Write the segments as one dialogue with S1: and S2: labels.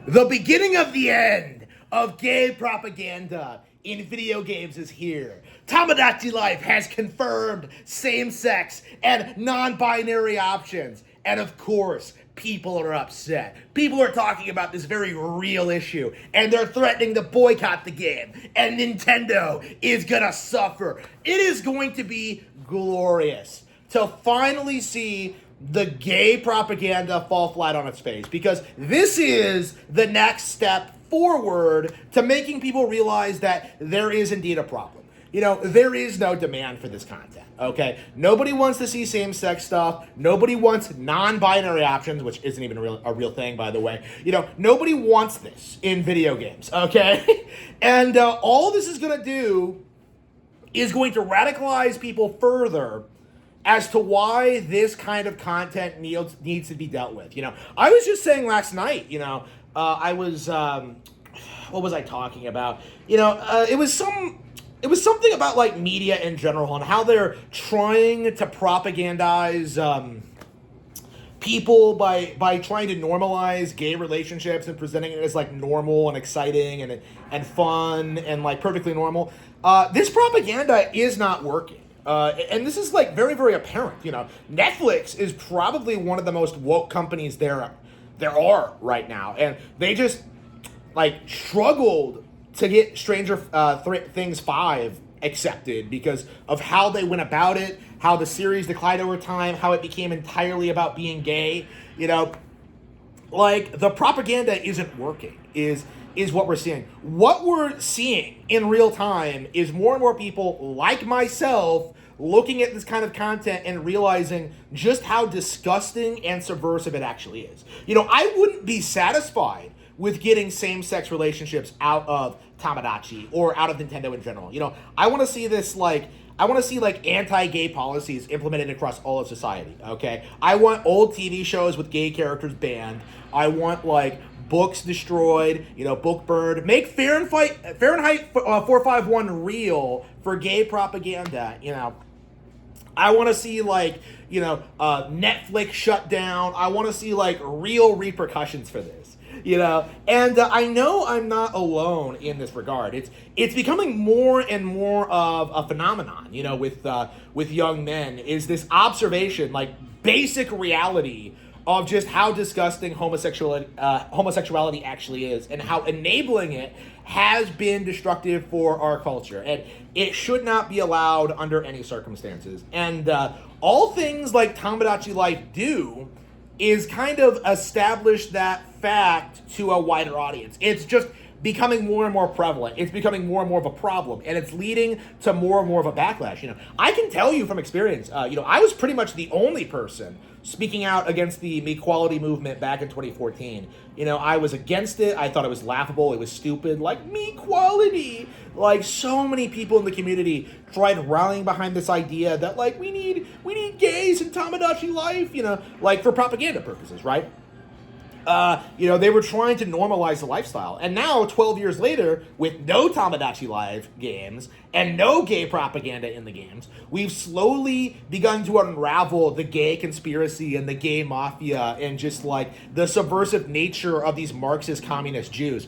S1: The beginning of the end of gay propaganda in video games is here. Tamagotchi Life has confirmed same-sex and non-binary options. And of course, people are upset. People are talking about this very real issue, and they're threatening to boycott the game. And Nintendo is gonna suffer. It is going to be glorious to finally see the gay propaganda fall flat on its face, because this is the next step forward to making people realize that there is indeed a problem. You know, there is no demand for this content, okay? Nobody wants to see same-sex stuff. Nobody wants non-binary options, which isn't even a real thing, by the way. You know, nobody wants this in video games, okay? And all this is going to do is going to radicalize people further as to why this kind of content needs to be dealt with. You know, I was just saying last night, you know, I was, what was I talking about? You know, it was something about, like, media in general and how they're trying to propagandize people by trying to normalize gay relationships and presenting it as, like, normal and exciting and fun and, like, perfectly normal. This propaganda is not working. And this is, like, very, very apparent. You know, Netflix is probably one of the most woke companies there are right now. And they just, like, struggled to get Stranger Things 5 accepted because of how they went about it, how the series declined over time, how it became entirely about being gay. You know, like, the propaganda isn't working, is what we're seeing. What we're seeing in real time is more and more people like myself looking at this kind of content and realizing just how disgusting and subversive it actually is. You know, I wouldn't be satisfied with getting same-sex relationships out of Tamagotchi or out of Nintendo in general. You know, I want to see this, like, anti-gay policies implemented across all of society, okay? I want old TV shows with gay characters banned. I want, like, books destroyed, you know, book burned. Make Fahrenheit 451 real for gay propaganda, you know. I want to see, like, you know, Netflix shut down. I want to see, like, real repercussions for this, you know. And I know I'm not alone in this regard. It's becoming more and more of a phenomenon, you know, with young men, is this observation, like, basic reality of just how disgusting homosexuality actually is and how enabling it has been destructive for our culture. And it should not be allowed under any circumstances. And all things like Tamagotchi Life do is kind of establish that fact to a wider audience. It's just becoming more and more prevalent. It's becoming more and more of a problem, and it's leading to more and more of a backlash. You know, I can tell you from experience, you know, I was pretty much the only person speaking out against the equality movement back in 2014. You know, I was against it. I thought it was laughable. It was stupid. Like, equality. Like, so many people in the community tried rallying behind this idea that, like, we need gays in Tamagotchi Life, you know, like, for propaganda purposes, right? You know, they were trying to normalize the lifestyle. And now, 12 years later, with no Tamagotchi Live games and no gay propaganda in the games, we've slowly begun to unravel the gay conspiracy and the gay mafia and just, like, the subversive nature of these Marxist communist Jews.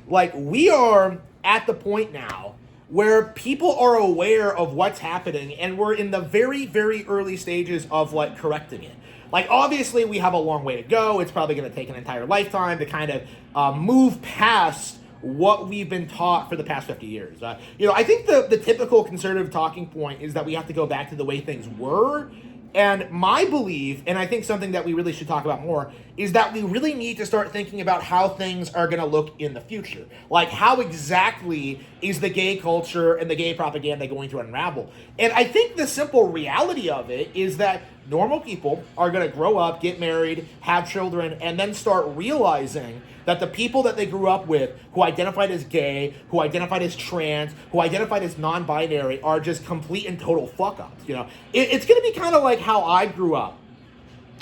S1: Like, we are at the point now where people are aware of what's happening, and we're in the very, very early stages of, like, correcting it. Like, obviously, we have a long way to go. It's probably going to take an entire lifetime to kind of move past what we've been taught for the past 50 years. You know, I think the typical conservative talking point is that we have to go back to the way things were. And my belief, and I think something that we really should talk about more, is that we really need to start thinking about how things are going to look in the future. Like, how exactly is the gay culture and the gay propaganda going to unravel? And I think the simple reality of it is that normal people are going to grow up, get married, have children, and then start realizing that the people that they grew up with who identified as gay, who identified as trans, who identified as non-binary are just complete and total fuck-ups, you know? It's going to be kind of like how I grew up,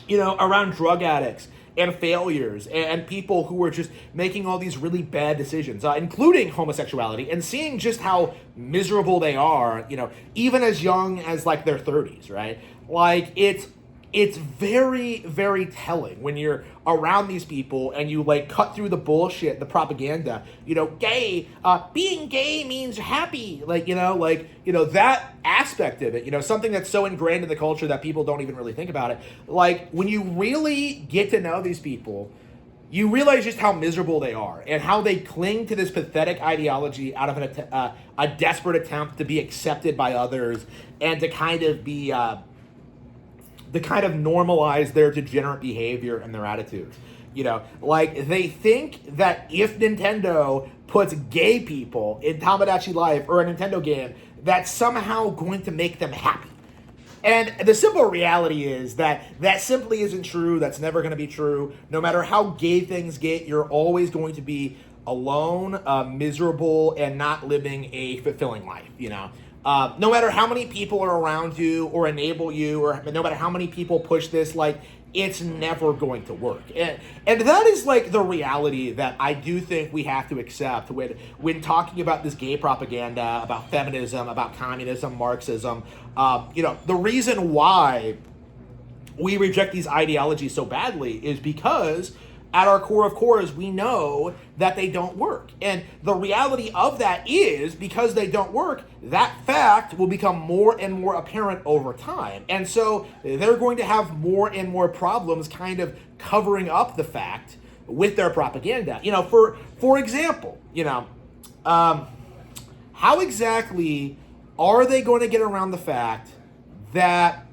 S1: you know, around drug addicts and failures and people who were just making all these really bad decisions, including homosexuality, and seeing just how miserable they are, you know, even as young as, like, their 30s, right? Like, it's it's very, very telling when you're around these people and you like cut through the bullshit, the propaganda. Being gay means happy. That aspect of it. Something that's so ingrained in the culture that people don't even really think about it. Like when you really get to know these people, you realize just how miserable they are and how they cling to this pathetic ideology out of a desperate attempt to be accepted by others and to kind of normalize their degenerate behavior and their attitudes. They think that if Nintendo puts gay people in Tomodachi Life or a Nintendo game, that's somehow going to make them happy. And the simple reality is that simply isn't true. That's never going to be true. No matter how gay things get, you're always going to be alone, miserable, and not living a fulfilling life, No matter how many people are around you or enable you, or no matter how many people push this, it's never going to work. And that is the reality that I do think we have to accept when talking about this gay propaganda, about feminism, about communism, Marxism. The reason why we reject these ideologies so badly is because at our core of cores, we know that they don't work. And the reality of that is, because they don't work, that fact will become more and more apparent over time. And so they're going to have more and more problems kind of covering up the fact with their propaganda. For example, how exactly are they going to get around the fact that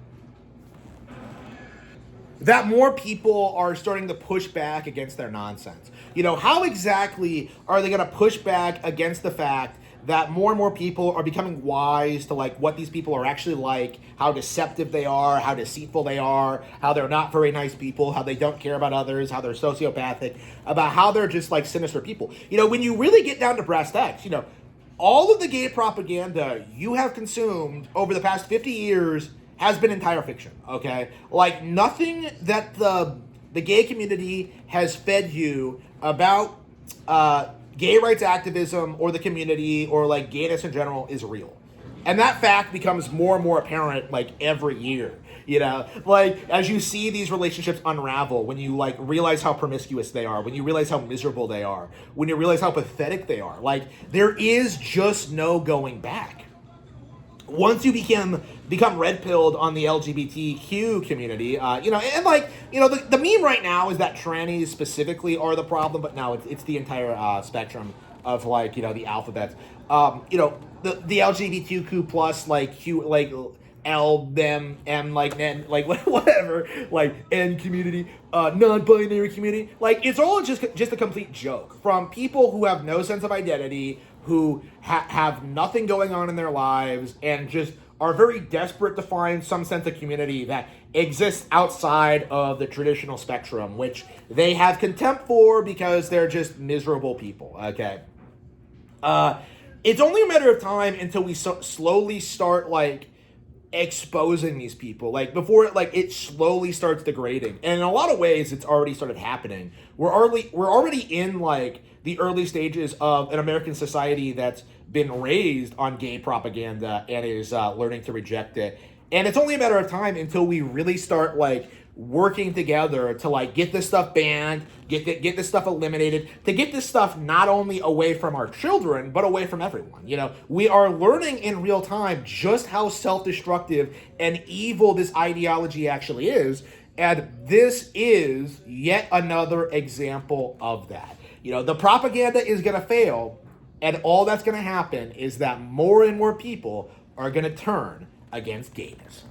S1: more people are starting to push back against their nonsense? How exactly are they going to push back against the fact that more and more people are becoming wise to what these people are actually like, how deceptive they are, how deceitful they are, how they're not very nice people, how they don't care about others, how they're sociopathic, about how they're just sinister people? When you really get down to brass tacks, all of the gay propaganda you have consumed over the past 50 years has been entire fiction, okay? Nothing that the gay community has fed you about gay rights activism or the community or gayness in general is real. And that fact becomes more and more apparent every year, as you see these relationships unravel, when you realize how promiscuous they are, when you realize how miserable they are, when you realize how pathetic they are, there is just no going back. Once you become red-pilled on the LGBTQ community, the meme right now is that trannies specifically are the problem, but no, it's the entire spectrum of the alphabets. The LGBTQ plus Q L them M N whatever N community, non-binary community, it's all just a complete joke from people who have no sense of identity, who have nothing going on in their lives and just are very desperate to find some sense of community that exists outside of the traditional spectrum, which they have contempt for because they're just miserable people, okay? It's only a matter of time until we slowly start exposing these people, before it slowly starts degrading. And in a lot of ways, it's already started happening. We're already in the early stages of an American society that's been raised on gay propaganda and is learning to reject it. And it's only a matter of time until we really start working together to get this stuff banned, get this stuff eliminated, to get this stuff not only away from our children, but away from everyone. We are learning in real time just how self-destructive and evil this ideology actually is. And this is yet another example of that. The propaganda is going to fail, and all that's going to happen is that more and more people are going to turn against gayness.